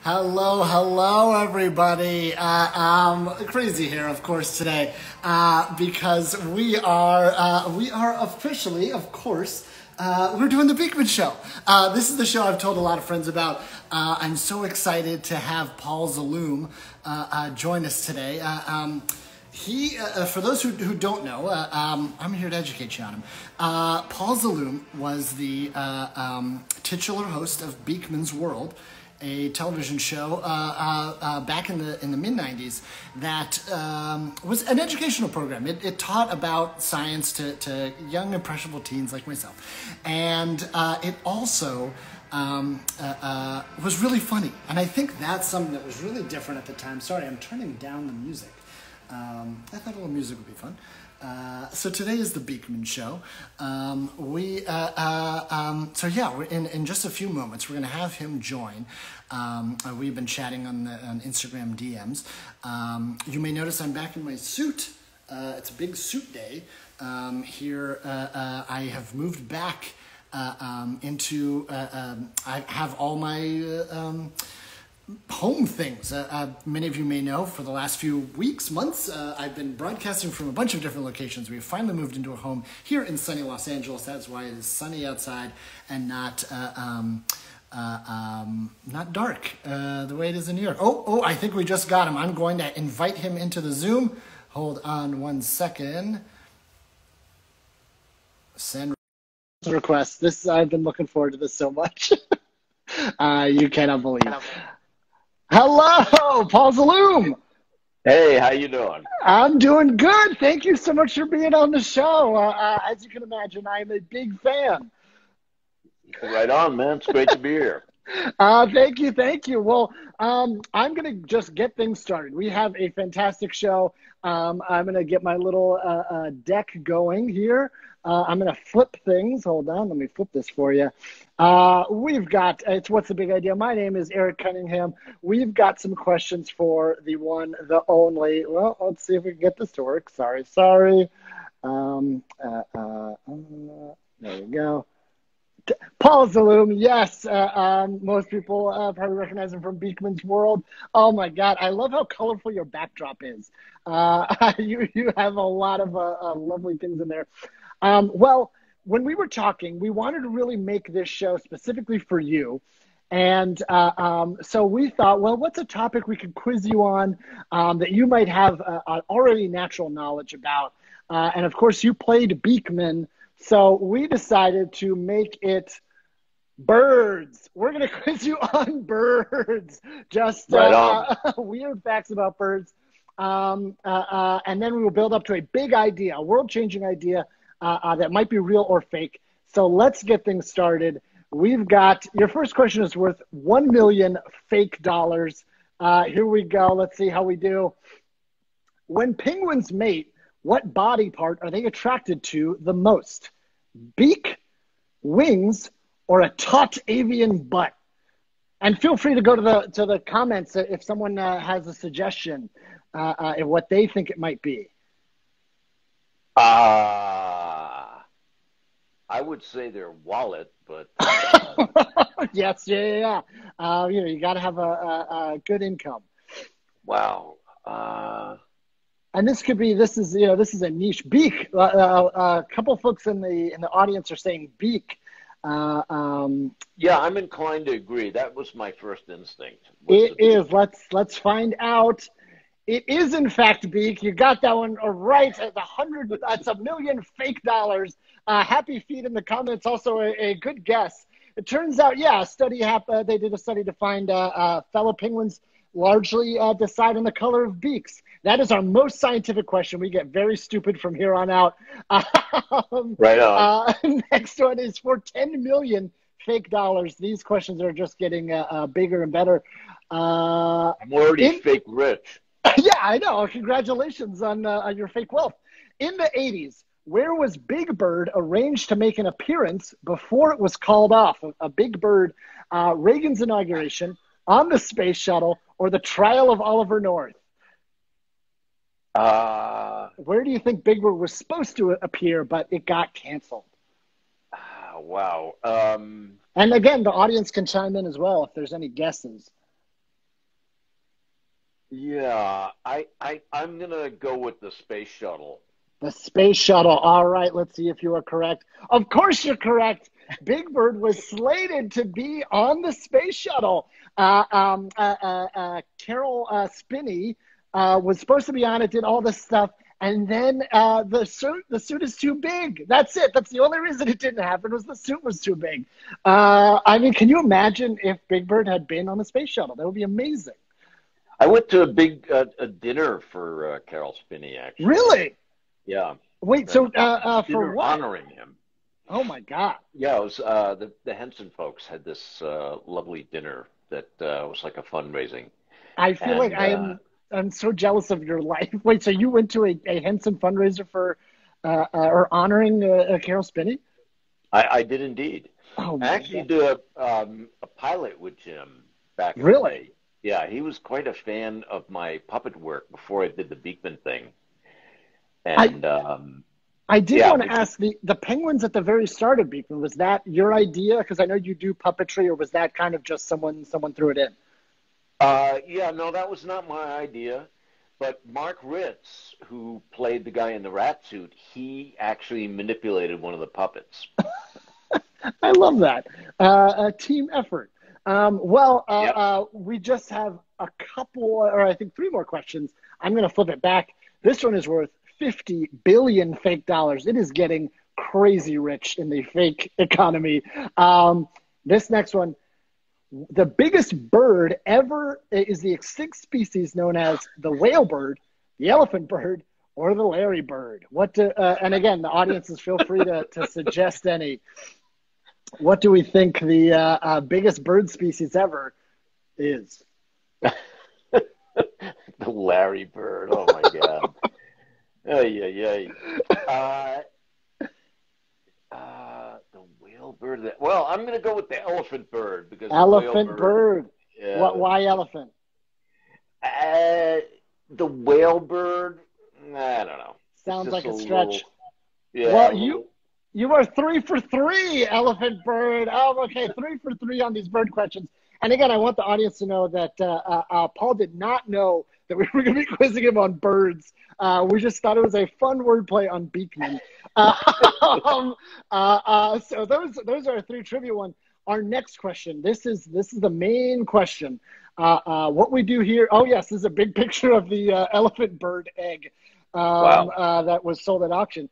Hello, hello, everybody. Crazy here, of course, today because we are officially, of course, we're doing the Beakman show. This is the show I've told a lot of friends about. I'm so excited to have Paul Zaloom join us today. For those who don't know, I'm here to educate you on him. Paul Zaloom was the titular host of Beakman's World, a television show back in the mid-90s that was an educational program. It taught about science to young, impressionable teens like myself. And it also was really funny. And I think that's something that was really different at the time. Sorry, I'm turning down the music. I thought a little music would be fun. So today is the Beakman show. So yeah, in just a few moments, we're going to have him join. We've been chatting on Instagram DMs. You may notice I'm back in my suit. It's a big suit day. Here, I have moved back into, I have all my home things. Many of you may know for the last few weeks, months, I've been broadcasting from a bunch of different locations. We've finally moved into a home here in sunny Los Angeles. That's why it is sunny outside and not dark the way it is in New York. Oh, I think we just got him. I'm going to invite him into the Zoom. Hold on one second. Send request. I've been looking forward to this so much. You cannot believe it. Hello, Paul Zaloom. Hey, how you doing? I'm doing good. Thank you so much for being on the show. As you can imagine, I'm a big fan. Right on, man. It's great to be here. Thank you. Well, I'm going to just get things started. We have a fantastic show. I'm going to get my little deck going here. I'm going to flip things. Hold on. Let me flip this for you. We've got, it's What's the Big Idea? My name is Eric Cunningham. We've got some questions for the one, the only. Well, let's see if we can get this to work. Sorry. There we go. Paul Zaloom, yes. Most people probably recognize him from Beakman's World. Oh my God, I love how colorful your backdrop is. You have a lot of lovely things in there. Well, when we were talking, we wanted to really make this show specifically for you. And so we thought, well, what's a topic we could quiz you on that you might have already natural knowledge about? And of course, you played Beakman. So we decided to make it birds. We're going to quiz you on birds. Just right on. Weird facts about birds. And then we will build up to a big idea, a world-changing idea that might be real or fake. So let's get things started. We've got, your first question is worth 1 million fake dollars. Here we go. Let's see how we do. When penguins mate, what body part are they attracted to the most? Beak, wings, or a taut avian butt? And feel free to go to the comments if someone has a suggestion of what they think it might be. I would say their wallet, but Yes, yeah. You got to have a good income. Wow. And this is a niche. Beak. A couple folks in the audience are saying beak. Yeah, I'm inclined to agree. That was my first instinct. It is. Let's find out. It is in fact beak. You got that one right. That's 1 million fake dollars. Happy feet in the comments. Also a good guess. It turns out, yeah, they did a study to find fellow penguins largely decide on the color of beaks. That is our most scientific question. We get very stupid from here on out. Right on. Next one is for 10 million fake dollars. These questions are just getting bigger and better. I'm already fake rich. Yeah, I know. Congratulations on your fake wealth. In the 80s, where was Big Bird arranged to make an appearance before it was called off? A Big Bird, Reagan's inauguration, on the space shuttle, or the trial of Oliver North? Where do you think Big Bird was supposed to appear, but it got canceled? Wow. And again, the audience can chime in as well if there's any guesses. Yeah, I'm gonna go with the space shuttle. The space shuttle. All right, let's see if you are correct. Of course, you're correct. Big Bird was slated to be on the space shuttle. Carol Spinney was supposed to be on it, did all this stuff, and then the suit is too big. That's it. That's the only reason it didn't happen was the suit was too big. I mean, can you imagine if Big Bird had been on the space shuttle? That would be amazing. I went to a dinner for Carol Spinney, actually. Really? Yeah. Wait, A so for dinner what? honoring him. Oh my God. Yeah, it was the Henson folks had this lovely dinner that was like a fundraising. I feel like And I'm so jealous of your life. Wait, so you went to a Henson fundraiser for or honoring Carol Spinney? I did indeed. Oh I my actually God. did a pilot with Jim back in the Really? day. Yeah, he was quite a fan of my puppet work before I did the Beakman thing. I And I did yeah, want to ask the penguins at the very start of Beakman, was that your idea? Because I know you do puppetry, or was that kind of just someone threw it in? yeah, no, that was not my idea. But Mark Ritz, who played the guy in the rat suit, he actually manipulated one of the puppets. I love that. A team effort. Yep. We just have a couple, or I think three more questions. I'm going to flip it back. This one is worth 50 billion fake dollars. It is getting crazy rich in the fake economy. This next one, the biggest bird ever is the extinct species known as the whale bird, the elephant bird, or the Larry bird. And again, the audiences feel free to suggest any. What do we think the biggest bird species ever is? The Larry Bird. Oh my God. Ay, ay, ay. The whale bird. Well, I'm going to go with the elephant bird because the whale Elephant bird. bird. Yeah, Why elephant? uh, the whale bird. I don't know. It's Sounds just like a a little. stretch. Yeah, Well, a little. you are 3 for 3, elephant bird. Oh, okay, 3 for 3 on these bird questions. And again, I want the audience to know that Paul did not know that we were going to be quizzing him on birds. We just thought it was a fun wordplay on Beakman. So those are our 3 trivia ones. Our next question. This is the main question. What we do here. Oh yes, this is a big picture of the elephant bird egg Wow. that was sold at auction.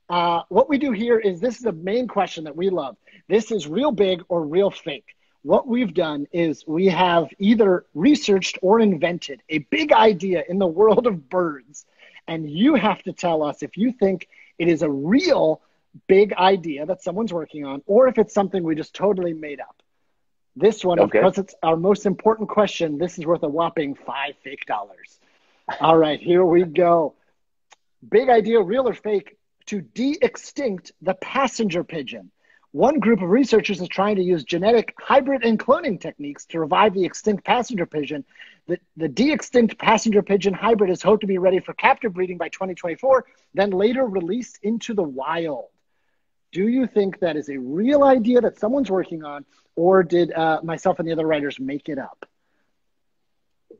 What we do here is this is the main question that we love. This is real big or real fake. What we've done is we have either researched or invented a big idea in the world of birds. And you have to tell us if you think it is a real big idea that someone's working on, or if it's something we just totally made up. This one, of Okay. course, it's our most important question. This is worth a whopping 5 fake dollars. All right, here we go. Big idea, real or fake, to de-extinct the passenger pigeon. One group of researchers is trying to use genetic hybrid and cloning techniques to revive the extinct passenger pigeon. The de-extinct passenger pigeon hybrid is hoped to be ready for captive breeding by 2024, then later released into the wild. Do you think that is a real idea that someone's working on, or did myself and the other writers make it up?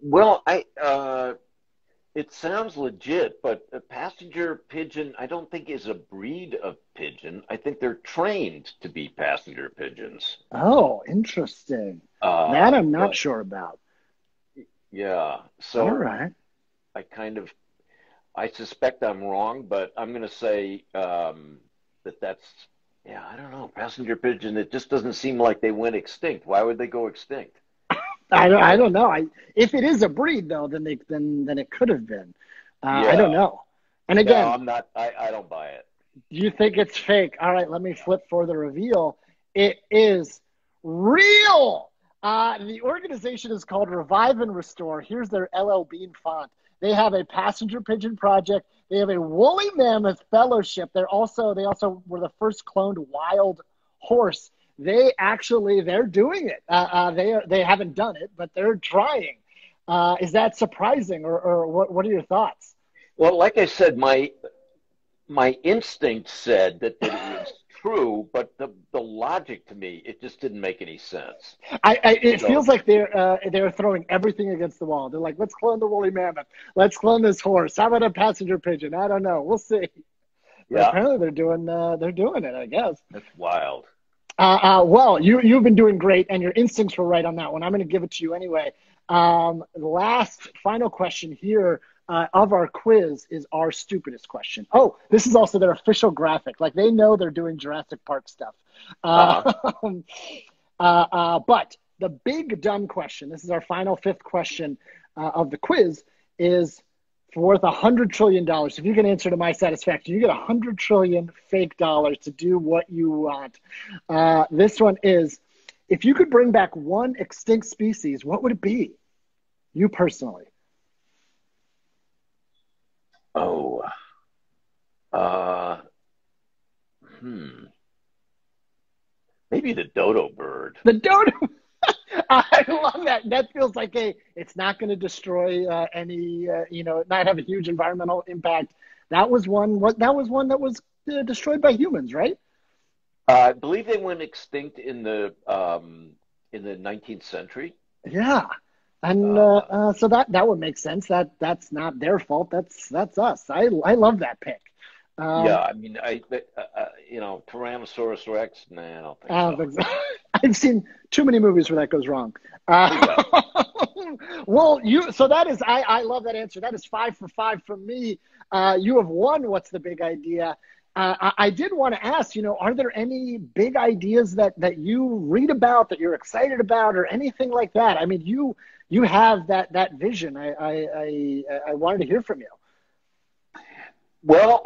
Well, it sounds legit, but a passenger pigeon, I don't think is a breed of pigeon. I think they're trained to be passenger pigeons. Oh, interesting. That I'm not But sure about. yeah, All so right. I I suspect I'm wrong, but I'm going to say yeah, I don't know, passenger pigeon. It just doesn't seem like they went extinct. Why would they go extinct? I don't know. If it is a breed though, then it could have been. I don't Yeah, know. And no, again, I'm not. I don't buy it. you think it's fake? All right, let me flip for the reveal. It is real. The organization is called Revive and Restore. Here's their LL Bean font. They have a passenger pigeon project. They have a woolly mammoth fellowship. They also were the first cloned wild horse. They're doing it. They haven't done it, but they're trying. Is that surprising, or what are your thoughts? Well, like I said, my instinct said that it was true, but the logic to me, it just didn't make any sense. It So, feels like they're throwing everything against the wall. They're like, let's clone the woolly mammoth. Let's clone this horse. How about a passenger pigeon? I don't know. We'll see. But yeah, apparently they're doing it, I guess. that's wild. Well, you've been doing great, and your instincts were right on that one. I'm going to give it to you anyway. Last final question here of our quiz is our stupidest question. Oh, this is also their official graphic. Like they know they're doing Jurassic Park stuff. Uh-huh. Uh, but the big dumb question. This is our final fifth question of the quiz. Is worth $100 trillion. If you can answer to my satisfaction, you get 100 trillion fake dollars to do what you want. This one is, if you could bring back one extinct species, what would it be? You personally. Oh, uh, hmm. Maybe the dodo bird. The dodo. I love that. That feels like it's not going to destroy any, not have a huge environmental impact. That was one. That was destroyed by humans, right? I believe they went extinct in the 19th century. Yeah, and Uh, so that would make sense. That's not their fault. That's us. I love that pick. yeah, Um, I mean, Tyrannosaurus Rex. Nah, I don't think uh, so. I've seen too many movies where that goes wrong. Yeah. Well, so that is I love that answer. That is 5 for 5 from me. You have won. What's the big idea? I did want to ask, are there any big ideas that you read about that you're excited about, or anything like that? I mean, you have that vision. I wanted to hear from you. Well,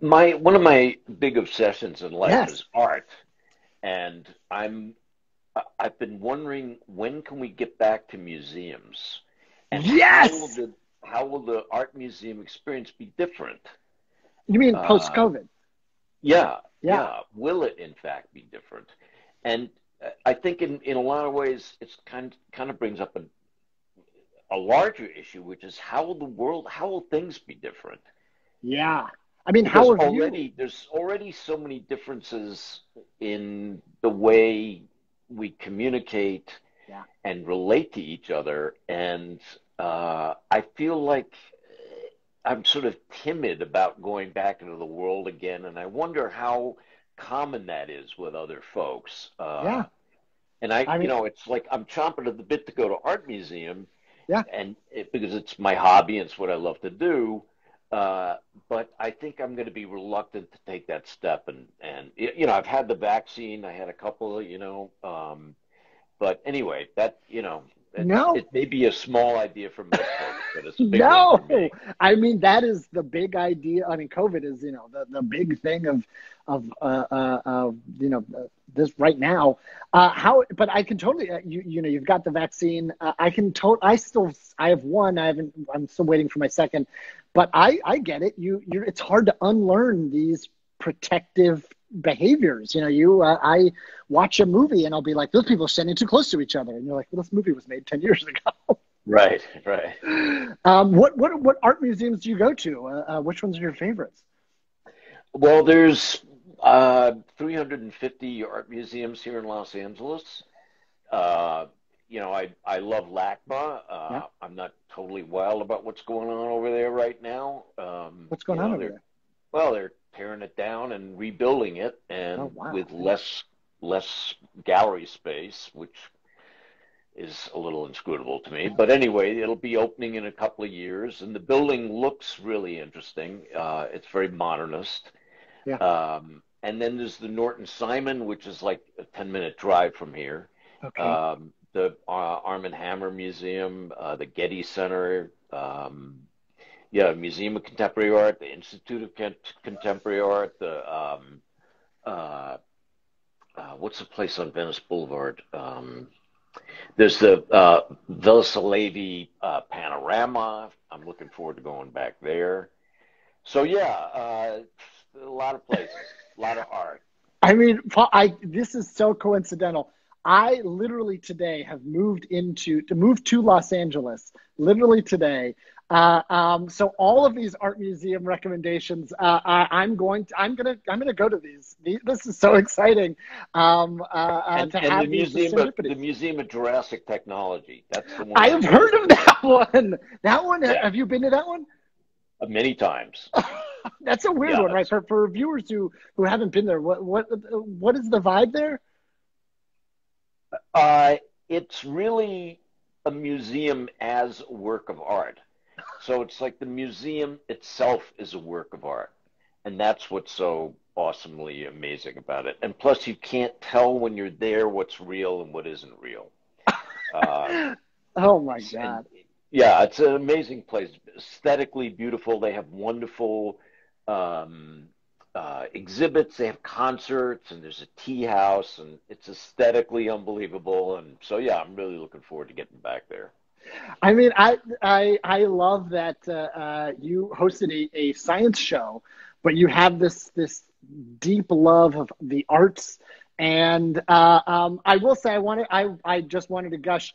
my one of my big obsessions in life Yes. is art, and I've been wondering when can we get back to museums, and Yes. how will the art museum experience be different? You mean Uh, post-COVID? yeah, Yeah. yeah. Will it in fact be different? And I think in a lot of ways it's kind of brings up a larger issue, which is how will things be different? Yeah. I mean, Because how have you? there's already so many differences in the way we communicate Yeah. and relate to each other, and I feel like I'm sort of timid about going back into the world again, and I wonder how common that is with other folks. Yeah. And I mean, it's like I'm chomping at the bit to go to art museum, yeah. because it's my hobby and it's what I love to do. Uh, but I think I'm going to be reluctant to take that step. And I've had the vaccine. I had a couple, but anyway, No. it may be a small idea for most folks, but it's a big one No, for me. I mean that is the big idea. I mean, COVID is the big thing this right now. But I can totally you've got the vaccine. I have one. I'm still waiting for my second, but I get it. It's hard to unlearn these protective behaviors. I watch a movie and I'll be like, those people are standing too close to each other, and you're like, well, this movie was made 10 years ago. Right, right. What art museums do you go to? Which ones are your favorites? Well, there's 350 art museums here in Los Angeles. Uh, I love LACMA. Yeah. I'm not totally wild about what's going on over there right now. What's going on over They're there? well, they're tearing it down and rebuilding it, Oh, and wow. with less gallery space, which is a little inscrutable to me. But anyway, it'll be opening in a couple of years, and the building looks really interesting. It's very modernist. Yeah. And then there's the Norton Simon, which is like a 10-minute drive from here. Okay. The Arm and Hammer Museum, the Getty Center, yeah, Museum of Contemporary Art, the Institute of Contemporary Art, uh, what's the place on Venice Boulevard? There's the Velisalavy Panorama. I'm looking forward to going back there. So yeah, a lot of places, a lot of art. I mean, this is so coincidental. I literally today have moved to Los Angeles, literally today. So all of these art museum recommendations, I'm gonna go to these. This is so exciting to And have these the serendipity. Museum of Jurassic Technology. That's the one I I'm have really heard of looking that one. That one, at. have you been to that one? Yeah, many times. That's a weird Yeah, one, right? For viewers who haven't been there, what is the vibe there? uh, it's really a museum as a work of art. So it's like the museum itself is a work of art. And that's what's so awesomely amazing about it. And plus, you can't tell when you're there what's real and what isn't real. Uh, Oh my and God. yeah, it's an amazing place. Aesthetically beautiful. They have wonderful um, exhibits. They have concerts, and there's a tea house, and it's aesthetically unbelievable. And so, yeah, I'm really looking forward to getting back there. I mean, I love that you hosted a science show, but you have this deep love of the arts. And I will say, I just wanted to gush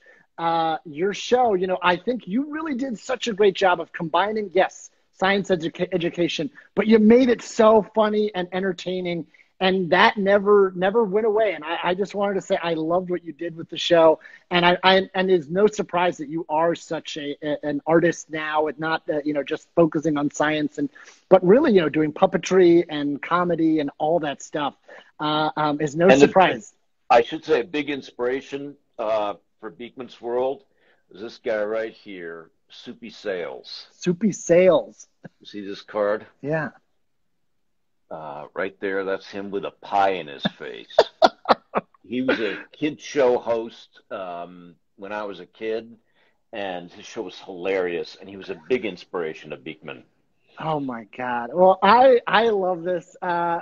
your show. You know, I think you really did such a great job of combining, yes, education, but you made it so funny and entertaining. And that never went away. And I just wanted to say I loved what you did with the show. And and it's no surprise that you are such an artist now, and not just focusing on science, but really doing puppetry and comedy and all that stuff is no And surprise. I should say a big inspiration for Beakman's World is this guy right here, Soupy Sales. Soupy Sales, You see this card? yeah. Right there, that's him with a pie in his face. He was a kid show host when I was a kid, and his show was hilarious, and he was a big inspiration to Beakman. Oh my God. Well, I love this.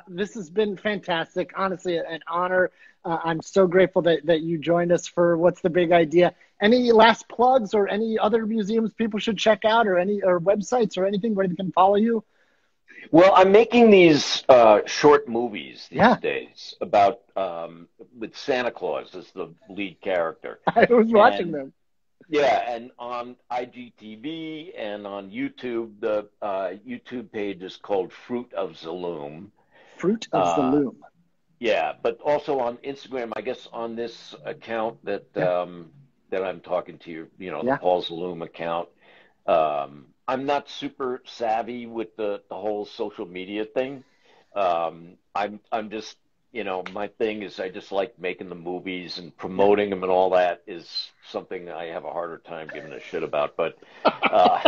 This has been fantastic. Honestly, an honor. I'm so grateful that you joined us for What's the Big Idea. Any last plugs or any other museums people should check out, or any or websites or anything where they can follow you? Well, I'm making these short movies these Yeah, days about with Santa Claus as the lead character, I was watching and them. yeah, and on IGTV and on YouTube, the YouTube page is called Fruit of Zaloom. Fruit of Uh, Zaloom. yeah, but also on Instagram, I guess on this account Yeah, that I'm talking to you, the yeah. Paul Zaloom account. I'm not super savvy with the whole social media thing. I'm just, my thing is I just like making the movies and Yeah. promoting them and all that is something I have a harder time giving a shit about. But uh,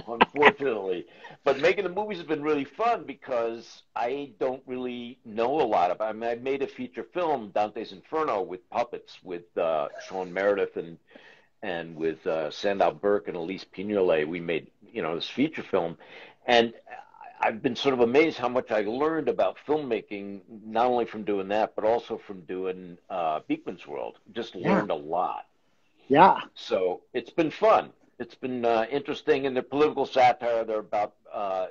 unfortunately, but making the movies has been really fun because I don't really know a lot about. I mean, I made a feature film, Dante's Inferno, with puppets with Sean Meredith and with Sandow Burke and Elise Pignolet. We made this feature film, and I've been sort of amazed how much I learned about filmmaking, not only from doing that, but also from doing Beakman's World. Just Yeah. learned a lot. Yeah. So it's been fun. It's been interesting, and they're political satire. They're about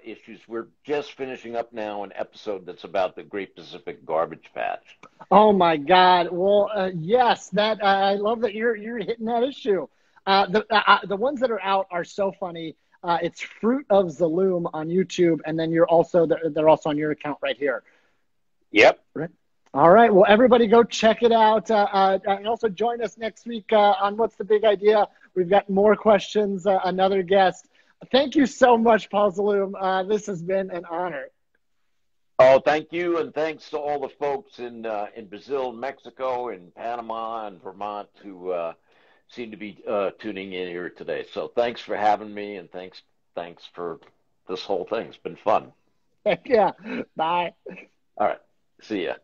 issues. We're just finishing up now an episode that's about the Great Pacific Garbage Patch. Oh my God. Well, yes, that I love that you're hitting that issue. The ones that are out are so funny. It's Fruit of Zaloom on YouTube, and then they're also on your account right here. Yep. Right. All right. Well, everybody go check it out, and also join us next week on What's the Big Idea. We've got more questions, another guest. Thank you so much, Paul Zaloom. This has been an honor. Oh, thank you, and thanks to all the folks in Brazil, Mexico, and Panama, and Vermont who seem to be tuning in here today. So thanks for having me, and thanks for this whole thing. It's been fun. Heck yeah. Bye. All right, see ya.